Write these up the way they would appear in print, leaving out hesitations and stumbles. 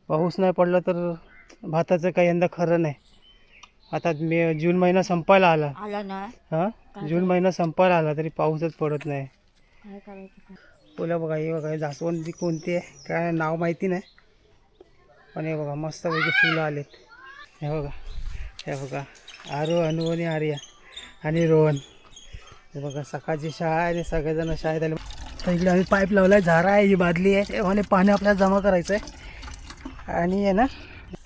पाऊस नाही पडला तर भाताचं काही यंदा खरं नाही. आता जून महिना संपायला आला ना. हां, जून महिना संपायला आला तरी पाऊसच पडत नाही. काय करायचं? बोला बघा, हे बघा जास्वंदी कोणती आहे काय नाव माहिती नाही, पण हे बघा मस्तपैकी फुलं आलेत. हे बघा आरू, अनु आणि आर्या आणि रोहन. हे बघा सकाळची शाळा आहे आणि सगळेजण शाळेत आले. तर इकडे आम्ही पाईप लावला आहे, झारा आहे, ही बादली आहे, तेव्हा पाणी आपल्याला जमा करायचं आहे आणि आहे ना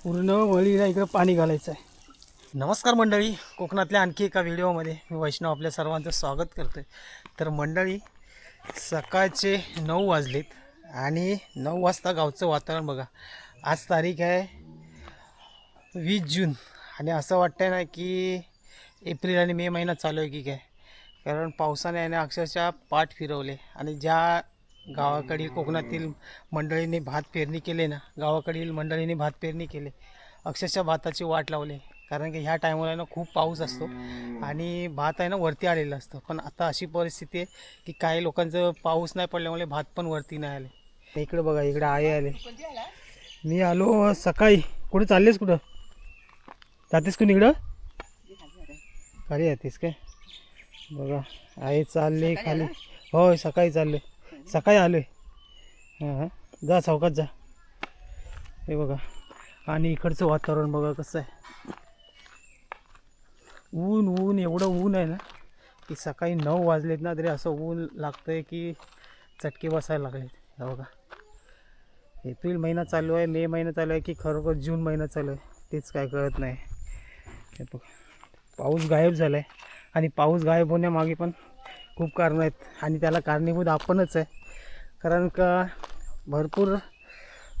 पूर्ण वळीला इकडं पाणी घालायचं आहे. नमस्कार मंडळी, कोकणातल्या आणखी एका व्हिडिओमध्ये मी वैष्णव आपल्या सर्वांचं स्वागत करतो. तर मंडळी, सकाळचे 9 वाजलेत आणि 9 वाजता गावचं वातावरण बघा. आज तारीख आहे 20 जून आणि असं वाटतं ना की एप्रिल आणि मे महिना चालू आहे की काय, कारण पावसाने याने अक्षरशः पाठ फिरवले. आणि ज्या गावाकडील कोकणातील मंडळींनी भात पेरणी केले ना, गावाकडील मंडळींनी भात पेरणी केले, अक्षरशः भाताची वाट लावले. कारण की ह्या टायमाला ना खूप पाऊस असतो आणि भात आहे ना वरती आलेलं असतं. पण आता अशी परिस्थिती आहे की काही लोकांचं पाऊस नाही पडल्यामुळे भात पण वरती नाही आले. इकडं बघा, इकडं आहे आले. मी आलो सकाळी. कुठे चाललेस, कुठं जातेस, कुणी इकडं खाली जातेस काय? बघा आहे चालले खाली. होय सकाळी चालले, सकाळी आलोय. हां, जा चौकात जा. हे बघा, आणि इकडचं वातावरण बघा कसं आहे. ऊन एवढं ऊन आहे ना की सकाळी 9 वाजलेत ना तरी असं ऊन लागतंय की चटके बसायला लागलेत. हे बघा, एप्रिल महिना चालू आहे, मे महिना चालू आहे की खरोखर जून महिना चालू आहे तेच काय कळत नाही. हे बघा, पाऊस गायब झाला आहे आणि पाऊस गायब होण्यामागे पण खूप कारणं आहेत आणि त्याला कारणीभूत आपणच आहे. कारण का भरपूर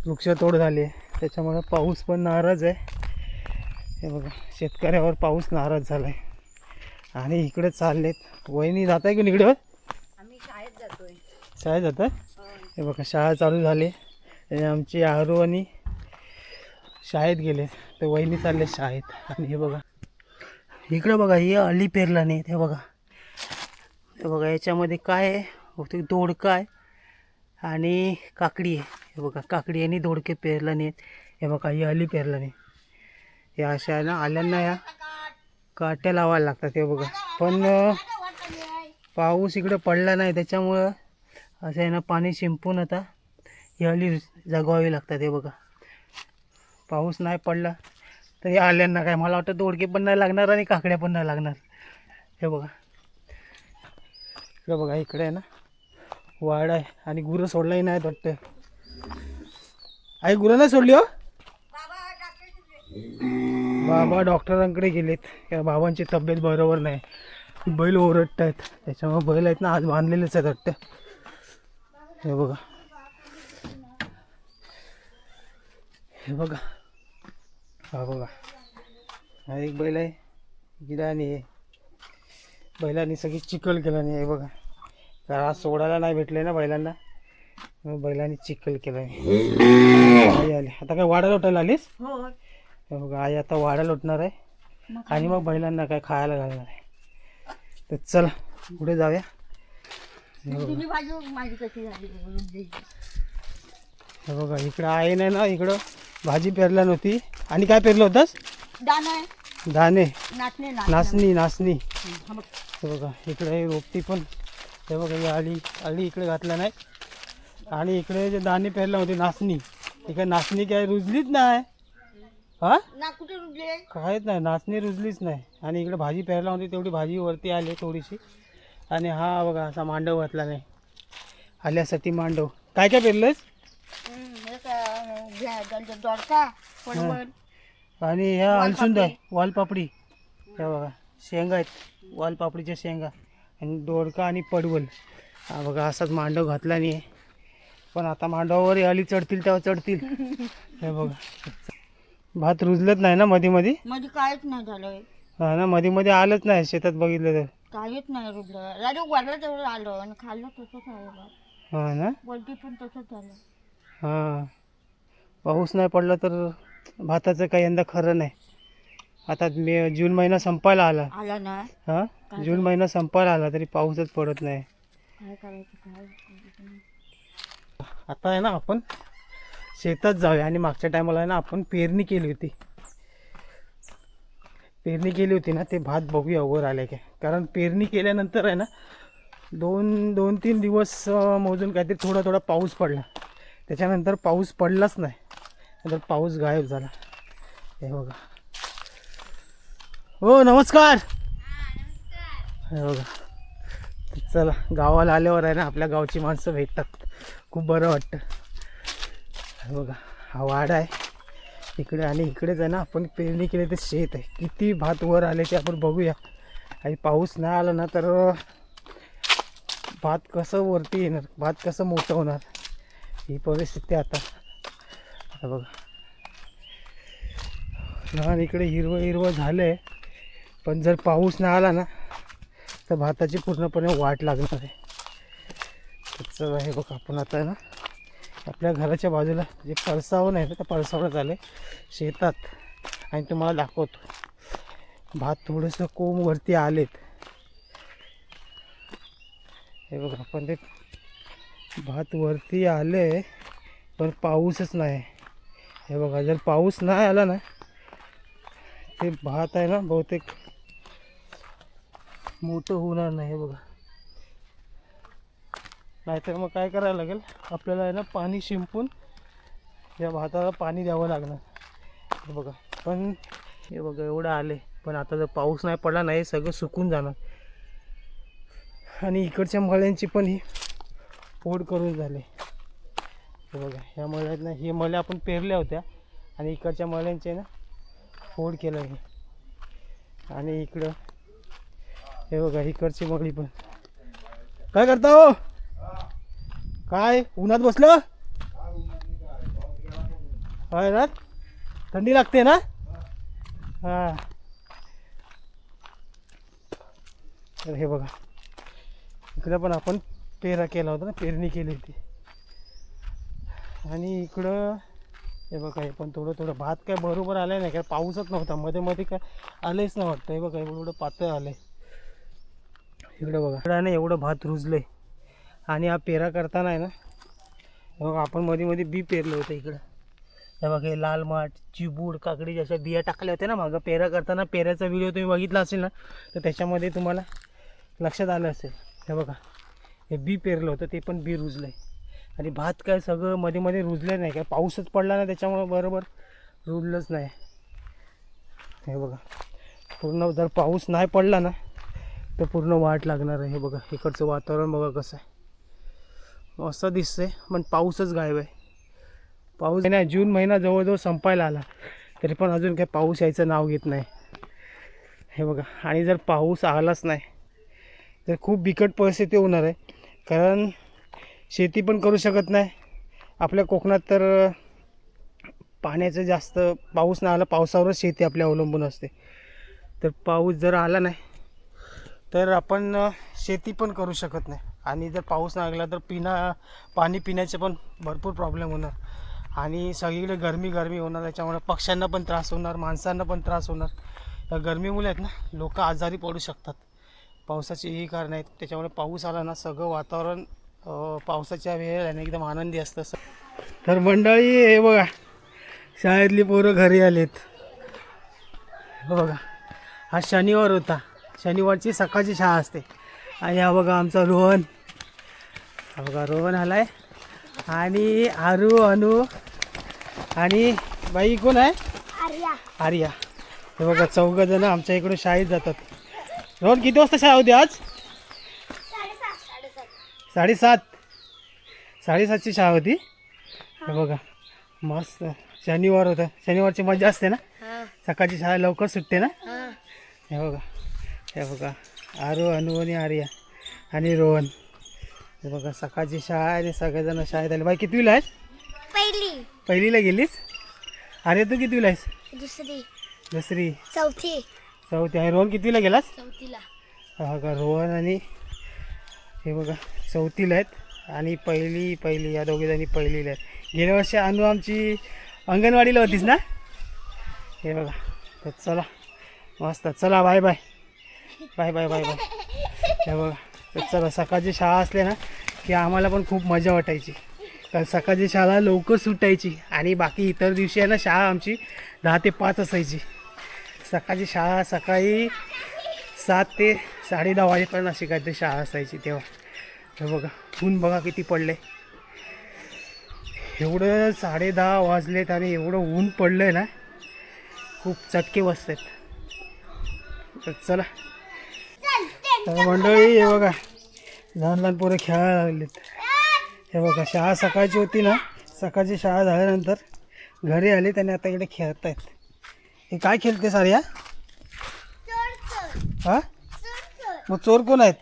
वृक्षतोड झाली आहे, त्याच्यामुळे पाऊस पण नाराज आहे. हे बघा, शेतकऱ्यावर पाऊस नाराज झाला आहे आणि इकडे चाललेत. वहिनी जात आहे की इकडं? आम्ही शाळेत जातोय. शाळेत जात आहे. हे बघा शाळा चालू झाली आणि आमची आरू आणि शाळेत गेले, तर वहिनी चालले शाळेत. आणि हे बघा इकडं बघा, हे अली पेरला नाही. हे बघा याच्यामध्ये काय आहे, बहुतेक दोडका आहे आणि काकडी आहे. हे बघा काकडी आणि दोडके पेरला नाहीत. हे बघा हे अली पेरला नाही. हे अशा आहे ना आल्यांना या काट्या लावायला लागतात. हे बघा, पण पाऊस इकडे पडला नाही त्याच्यामुळं असं आहे ना पाणी शिंपून आता ही अली जगवावी लागतात. हे बघा, पाऊस नाही पडला तर या आल्यांना काय, मला वाटतं दोडके पण नाही लागणार आणि काकड्या पण नाही लागणार. हे बघा इकडे बघा, इकडे आहे ना वाड आहे आणि गुरं सोडलाही नाहीत वाटतं. आई गुरं नाही सोडली हो. बाबा डॉक्टरांकडे गेलेत, या बाबांची तब्येत बरोबर नाही. बैल ओरडत आहेत, त्याच्यामुळे बैल आहेत ना आज बांधलेलेच आहेत वाटतं. हे बघा, हे बघा, हा बघा, हा एक बैल आहे गिडाने. बैलांनी सगळी चिखल केला नाही. हे बघा, कारण आज सोडायला नाही भेटले ना बैलांना, मग बैलांनी चिखल केला. आई आली आता. काय वाडा लोटायला आलीस? हे बघा, आई आता वाडा लोटणार आहे आणि मग बैलांना काय खायला घालणार आहे. तर चला पुढे जाऊया. हे बघा इकडं आहे नाही ना, इकडं भाजी पेरल्या नव्हती. आणि काय पेरलं होतंस? दाणे, नाचणी. हे बघा इकडे हे रोपटी पण. हे बघा ही अळी इकडे घातल्या नाही आणि इकडे जे दाणे पेरले होते नाचणी, इकडे नाचणी काय रुजलीच नाही. हा कुठे रुजले? काहीच नाही, नाचणी रुजलीच नाही. आणि इकडे भाजी पेरला होती तेवढी भाजी वरती आली थोडीशी. आणि हा बघा असा मांडव घातला नाही, आल्यासाठी मांडव. काय काय पेरलंयस? आणि ह्या अलसुंद आहे, वालपापडी. हे बघा शेंगा आहेत, वालपापडीच्या शेंगा आणि दोडका आणि पडवल. हा बघा असाच मांडव घातला नाही, पण आता मांडवावर आली चढतील तेव्हा चढतील. हे बघा भात रुजलत नाही ना मध्ये काहीच नाही झालं. हा ना, मध्ये आलंच नाही शेतात बघितलं तर काहीच नाही रुजलं. वरला तेवढं आलं आणि खाल्लं तसंच आहे. हा ना, वरती पण तसंच झालं. हा पाऊस नाही पडला तर भाताचं काही यंदा खरं नाही. आता जून महिना संपायला आला ना. हां, जून महिना संपायला आला तरी पाऊसच पडत नाही. काय करायचं? आता आहे ना आपण शेतात जाऊया. आणि मागच्या टायमाला ना आपण पेरणी केली होती ना, ते भात बघूया वर आले काय. कारण पेरणी केल्यानंतर आहे ना 2-3 दिवस मोजून काहीतरी थोडा पाऊस पडला. त्याच्यानंतर पाऊस पडलाच नाही, नंतर पाऊस गायब झाला. हे बघा. हो नमस्कार. हे बघा. चला गावाला आल्यावर आहे ना आपल्या गावची माणसं भेटतात, खूप बरं वाटतं. हे बघा हा वाडा आहे इकडे, आणि इकडेच आहे ना आपण पेरणी केली ते शेत आहे. किती भात वर आले ते आपण बघूया. आणि पाऊस नाही आला ना तर भात कसं वरती येणार, भात कसं मोठं होणार, ही परिस्थिती आता. आता बघा लहान इकडे हिरवं झालं आहे, पण जर पाऊस नाही आला ना तर भाताची पूर्णपणे वाट लागणार आहे. त्याचं आहे बघा. आपण आता आहे ना आपल्या घराच्या बाजूला जे पळसावून आहे ना त्या पळसावून झालं शेतात, आणि तुम्हाला दाखवतो भात थोडंसं कोंब वरती आलेत. हे बघा आपण ते भात वरती आले, पण पाऊसच नाही. हे बघा जर पाऊस नाही आला ना ते भात आहे ना बहुतेक मोठं होणार नाही. हे बघा, नाहीतर मग काय करायला लागेल आपल्याला आहे ना पाणी शिंपून या भाताला पाणी द्यावं लागणार. हे बघा. पण हे बघा एवढं आले, पण आता जर पाऊस नाही पडला नाही सगळं सुकून जाणार. आणि इकडच्या मळ्यांची पण ही फोड करून झाले. हे बघा ह्या मळ्यात ना, हे मळ्या आपण पेरल्या होत्या आणि इकडच्या मळ्यांचे ना फोड केलं आहे. आणि इकडं हे बघा इकडची मळी पण. काय करता हो, काय उन्हात बसलं आहे ना, थंडी लागते ना. हां तर हे बघा इकडं पण आपण पेरा केला होता ना, पेरणी केली होती. आणि इकडं हे बघा हे पण थोडं भात काय बरोबर आलं नाही, काय पाऊसच नव्हता, मध्ये काय आलेच नाही वाटतं. हे बघा एवढं पातळ आलं इकडं. बघा इकडं नाही एवढं भात रुजले. आणि हा पेरा करताना आहे ना बघा आपण मध्ये बी पेरलं होतं इकडं. हे बघा हे लाल माठ, चिबूड, काकडी जशा बिया टाकल्या होत्या ना मागं पेरा करताना, पेऱ्याचा व्हिडिओ तुम्ही बघितला असेल ना तर त्याच्यामध्ये तुम्हाला लक्षात आलं असेल. हे बघा हे बी पेरलं होतं, ते पण बी रुजलं आहे. आणि भात काय सगळं मध्ये रुजलं नाही, काय पाऊसच पडला ना त्याच्यामुळे बरोबर रुजलंच नाही. हे बघा पूर्ण जर पाऊस नाही पडला ना तर पूर्ण वाट लागणार आहे. हे बघा इकडचं वातावरण बघा कसं आहे, असं दिसतंय पण पाऊसच गायब आहे. पाऊस नाही, जून महिना जवळजवळ संपायला आला तरी पण अजून काही पाऊस यायचं नाव घेत नाही. हे बघा. आणि जर पाऊस आलाच नाही तर खूप बिकट परिस्थिती होणार आहे. कारण शेती पण करू शकत नाही आपल्या कोकणात. तर पाण्याचं जास्त पाऊस नाही आला, पावसावरच शेती आपल्या अवलंबून असते. तर पाऊस जर आला नाही तर आपण शेती पण करू शकत नाही. आणि जर पाऊस नाही लागला तर पाणी पिण्याचे पण भरपूर प्रॉब्लेम होणार. आणि सगळीकडे गरमी होणार. त्याच्यामुळे पक्ष्यांना पण त्रास होणार, माणसांना पण त्रास होणार. या गरमीमुळे आहेत ना लोक आजारी पडू शकतात. पावसाची ही कारण आहेत. त्याच्यामुळे पाऊस आला ना सगळं वातावरण पावसाच्या वेळेला एकदम आनंदी असतं. तर मंडळी हे बघा शाळेतली पोरं घरी आलेत. बघा हा शनिवार होता, शनिवारची सकाळची शाळा असते. आणि हा बघा आमचा रोहन. हा बघा रोहन आलाय. आणि आरू, अनु आणि बाई कोण आहे, आर्या. हे बघा 4 जण आमच्या इकडून शाळेत जातात. रोहन किती वाजता शाळा होती आज? 7:30ची शाळा होती. हे बघा मस्त शनिवार होता, शनिवारची मजा असते ना, सकाळची शाळा लवकर सुटते ना. हे बघा आरू, अनु आणि आर्या आणि रोहन. हे बघा सकाळची शाळा आणि सगळेजण शाळेत आले. बाई कितवीला आहेस? पहिलीला गेलीस? अरे तू कितवीला आहेस? दुसरी. चौथी. आणि रोहन कितवीला गेलास? हा बघा रोहन आणि हे बघा 4थीला आहेत. आणि पहिली या दोघीजणी पहिलीला आहेत. गेल्या वर्षी अनु आमची अंगणवाडीला होतीस ना. हे बघा तर चला मस्त. चला बाय. हे बघा तर चला. सकाळची शाळा असले ना की आम्हाला पण खूप मजा वाटायची. कारण सकाळची शाळा लवकर सुटायची आणि बाकी इतर दिवशी आहे ना शाळा आमची 10 ते 5 असायची. सकाळची शाळा सकाळी 7 ते 10:30 वाजेपर्यंत अशी काहीतरी शाळा असायची तेव्हा. हे बघा ऊन बघा किती पडलं आहे. एवढं 10:30 वाजलेत आणि एवढं ऊन पडलं आहे ना, खूप चटके बसत आहेत. तर चला तर मंडळी हे बघा लहान लहान पोरं खेळायला लागलेत. हे बघा शाळा सकाळची होती ना, सकाळची शाळा झाल्यानंतर घरी आले त्याने आता इकडे खेळत आहेत. हे काय खेळते साऱ्या? हा मग चोर कोण आहेत?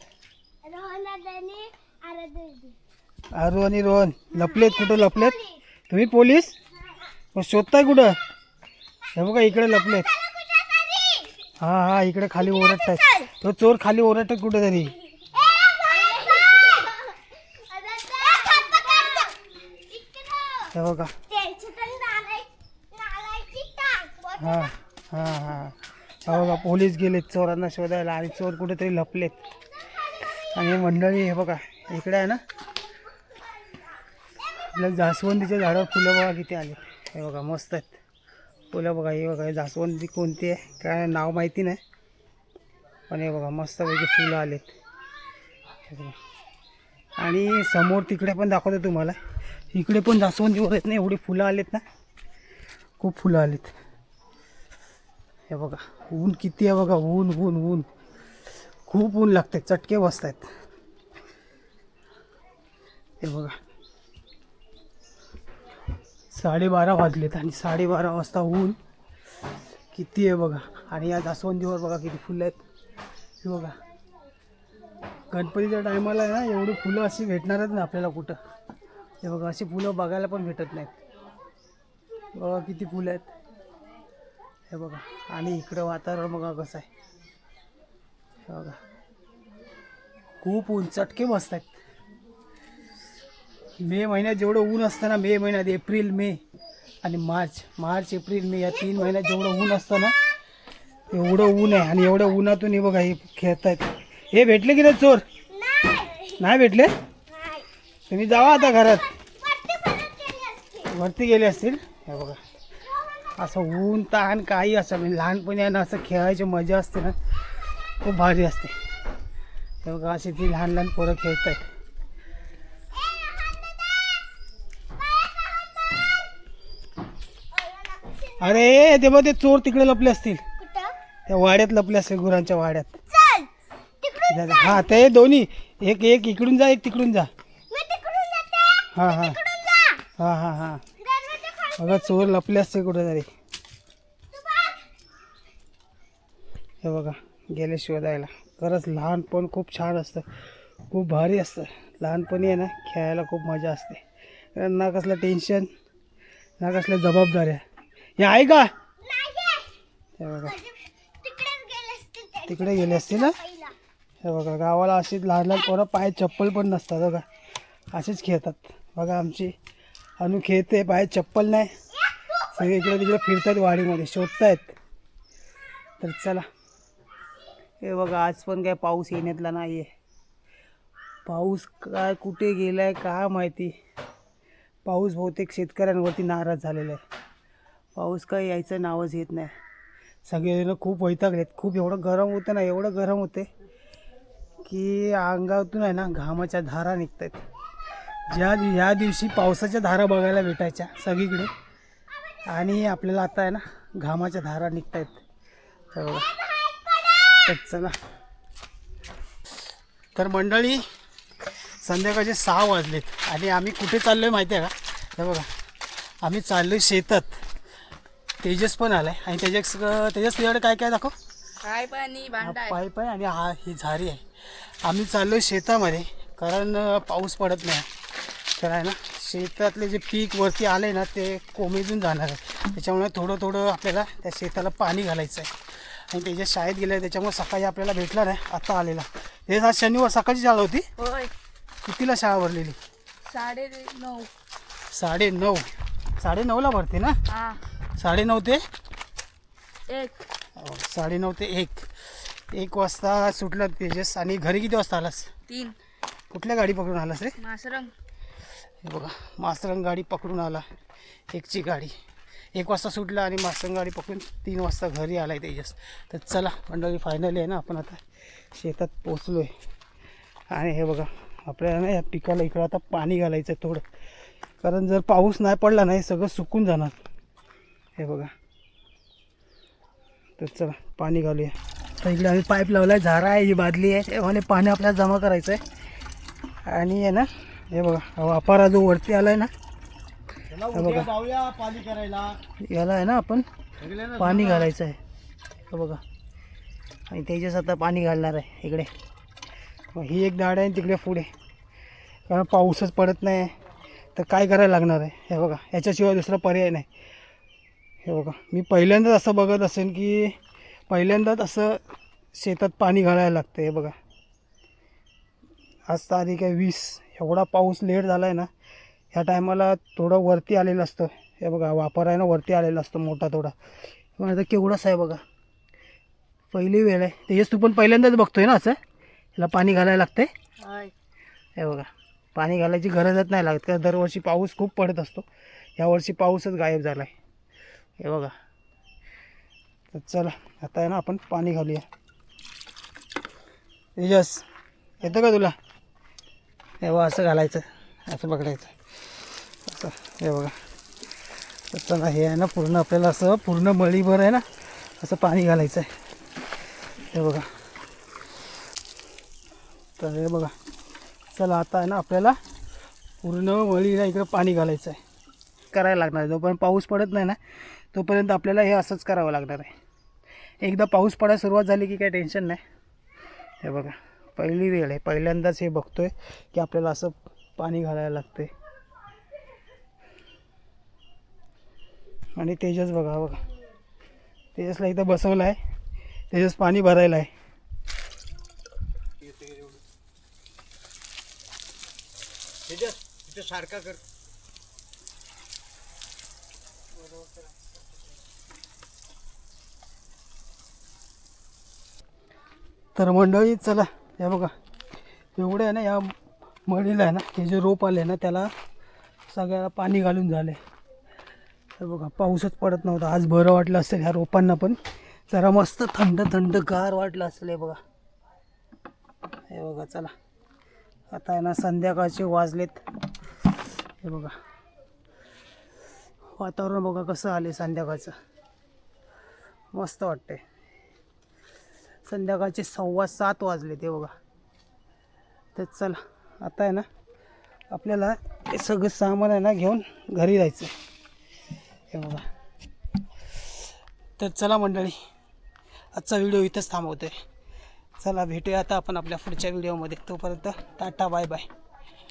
आरू आणि रोहन लपलेत. कुठं लपलेत? तुम्ही पोलीस मग शोधताय कुठं? हे बघा इकडे लपलेत. हा इकडे खाली ओरडतायत. तो चोर खाली ओरडतात कुठे तरी. हे बघा हा बघा पोलीस गेलेत चोरांना शोधायला आणि चोर कुठेतरी लपलेत. आणि मंडळी हे बघा इकडे आहे ना आपल्या जास्वंदीच्या झाडावर फुलं बघा किती आले. हे बघा मस्त आहेत फुलं बघा. हे बघा जास्वंदी कोणती आहे काय नाव माहिती नाही, पण हे बघा मस्तपैकी फुलं आलेत. हे बघा आणि समोर तिकडे पण दाखवतो तुम्हाला. इकडे पण जास्वंदीवर आहेत ना, एवढी फुलं आलेत ना, खूप फुलं आलेत. हे बघा ऊन किती आहे बघा. ऊन ऊन ऊन खूप ऊन लागते, चटके बसत आहेत. हे बघा 12:30 वाजलेत आणि 12:30 वाजता ऊन किती आहे बघा. आणि या जास्वंदीवर बघा किती फुलं आहेत. हे बघा गणपतीच्या टायमाला आहे ना एवढी फुलं अशी भेटणारच नाही आपल्याला कुठं. हे बघा अशी फुलं बघायला पण भेटत नाहीत. बघा किती फुलं आहेत. हे बघा आणि इकडं वातावरण बघा कसं आहे. हे बघा खूप ऊन चटके बसत आहेत. मे महिन्यात जेवढं ऊन असतं ना, मे महिन्यात एप्रिल मे आणि मार्च एप्रिल मे या 3 महिन्यात जेवढं ऊन असतं ना एवढं ऊन आहे. आणि एवढ्या उन्हातून हे बघा हे खेळत आहेत. हे भेटले की नाही चोर? नाही भेटले. तुम्ही जावा आता घरात. वरती गेले असतील. हे बघा असं ऊन ताण काही असं म्हणजे लहानपणी आहे ना असं खेळायची मजा असते ना, खूप भारी असते. हे बघा अशी ती लहान लहान पोरं खेळत आहेत. अरे ते बघ ते चोर तिकडे लपले असतील, त्या वाड्यात लपले असतील, गुरांच्या वाड्यात. हा ते दोन्ही एक इकडून जा एक तिकडून जा. हा बघा चोर लपले असते कुठेतरी. हे बघा गेले शोधायला. खरंच लहानपण खूप छान असतं, खूप भारी असतं. लहानपणी आहे ना खेळायला खूप मजा असते, कारण ना कसलं टेन्शन ना कसल्या जबाबदाऱ्या. हे आहे का? हे बघा तिकडे गेले असतील ना. हे बघा गावाला अशीच लहान लहान पोरं पाय चप्पल पण नसतात बघा, असेच खेळतात. बघा आमची अनु खेळते, पाय चप्पल नाही, सगळे इकडे तिकडे फिरतात वाडीमध्ये शोधतायत. तर चला हे बघा आज पण काय पाऊस येण्यातला नाही आहे. पाऊस काय कुठे गेला आहे काय माहिती. पाऊस बहुतेक शेतकऱ्यांवरती नाराज झालेला आहे. पाऊस काय यायचं नावच येत नाही. सगळेजण खूप वैतागलेत. खूप एवढं गरम होतं ना, एवढं गरम होते की अंगातून आहे ना घामाच्या धारा निघत आहेत. या दिवशी पावसाच्या धारा बघायला भेटायच्या सगळीकडे, आणि आपल्याला आता आहे ना घामाच्या धारा निघत आहेत. तर चला तर मंडळी संध्याकाळचे 6 वाजलेत आणि आम्ही कुठे चाललो आहे माहिती आहे का? हे बघा आम्ही चाललो आहे शेतात. तेजस पण आला आहे आणि तेजस तुझ्याकडे काय काय दाखव. पाईप आणि भांडा पाईप आहे आणि ही झारी आहे. आम्ही चाललो आहे शेतामध्ये, कारण पाऊस पडत नाही. तर आहे ना शेतातले जे पीक वरती आले ना ते कोमेजून जाणार आहे, त्याच्यामुळे थोडं आपल्याला त्या शेताला पाणी घालायचं आहे. आणि त्याच्या शाळेत गेलं आहे त्याच्यामुळे सकाळी आपल्याला भेटला नाही, आता आलेला. हे आज शनिवार सकाळची शाळा होती. होय. कितीला शाळा भरलेली? 9:30. 9:30ला भरते ना. 9:30 ते 1. 9:30 ते 1 वाजता सुटला तेजस. आणि घरी किती वाजता आलास? 3. कुठल्या गाडी पकडून आलास रे? मासरंग. हे बघा मासरंग गाडी पकडून आला, एकची गाडी 1 वाजता सुटला आणि मासरंग गाडी पकडून 3 वाजता घरी आला आहे तेजस. तर चला मंडळी फायनली आहे ना आपण आता शेतात पोचलो आहे. आणि हे बघा आपल्याला ना या पिकाला इकडं आता पाणी घालायचं आहे थोडं, कारण जर पाऊस नाही पडला नाही सगळं सुकून जाणार. हे बघा तर चला पाणी घालूया. तर इकडे आम्ही पाईप लावला आहे, झारा आहे, ही बादली आहे, तेव्हा पाणी आपल्याला जमा करायचं आहे. आणि आहे ना हे बघा हा वापारा जो वरती आला आहे ना, हे बघा पाणी करायला याला आहे ना आपण पाणी घालायचं आहे. हे बघा आणि त्याच्याच आता पाणी घालणार आहे इकडे. मग ही एक दाड आहे तिकडे पुढे, कारण पाऊसच पडत नाही तर काय करायला लागणार आहे. हे बघा याच्याशिवाय दुसरा पर्याय नाही. हे बघा मी पहिल्यांदाच असं बघत असेल की पहिल्यांदाच असं शेतात पाणी घालायला लागतं. हे बघा आज तारीख आहे 20, एवढा पाऊस लेट झाला आहे ना, ह्या टायमाला थोडं वरती आलेलं असतं. हे बघा वापर आहे ना वरती आलेला असतो मोठा थोडा. पण आता केवढाच आहे बघा, पहिली वेळ आहे. तेच तू पण पहिल्यांदाच बघतोय ना असं ह्याला पाणी घालायला लागतंय. हे बघा पाणी घालायची गरजच नाही लागत, कारण दरवर्षी पाऊस खूप पडत असतो, यावर्षी पाऊसच गायब झाला आहे. हे बघा तर चला आता आहे ना आपण पाणी घालूया. तेजस येतं का तुला? हे बघा असं घालायचं, असं पकडायचं असं. हे बघा तर चला हे आहे ना पूर्ण आपल्याला असं पूर्ण मळीभर आहे ना असं पाणी घालायचं आहे. हे बघा तर हे बघा चला आता आहे ना आपल्याला पूर्ण मळीला इकडं पाणी घालायचं आहे. करायला लागणार आहे जोपर्यंत पाऊस पडत नाही ना तोपर्यंत आपल्याला हे असंच करावं लागणार आहे. एकदा पाऊस पडायला सुरुवात झाली की काही टेन्शन नाही. हे बघा पहिली वेळ आहे, पहिल्यांदाच हे बघतोय की आपल्याला असं पाणी घालायला लागतं आहे. आणि तेजस बघा बघा तेजसला इथं बसवलं आहे, तेजस पाणी भरायला आहे. तिथे सारखा कर. तर मंडळी चला हे बघा एवढं आहे ना या मळीला आहे ना हे जे रोप आले ना त्याला सगळ्याला पाणी घालून झाले. हे बघा पाऊसच पडत नव्हता, आज बरं वाटलं असेल ह्या रोपांना पण, जरा मस्त थंड थंड गार वाटलं असेल. हे बघा हे बघा चला आता आहे ना संध्याकाळचे वाजलेत. हे बघा वातावरण बघा कसं आले संध्याकाळचं, मस्त वाटतंय. संध्याकाळचे 6:15 वाजले ते बघा. तर चला आता आहे ना आपल्याला हे सगळं सामान आहे ना घेऊन घरी जायचं. हे बघा तर चला मंडळी आजचा व्हिडिओ इथंच थांबवतोय. चला भेटूया आता आपण आपल्या पुढच्या व्हिडिओमध्ये. तोपर्यंत टाटा बाय बाय.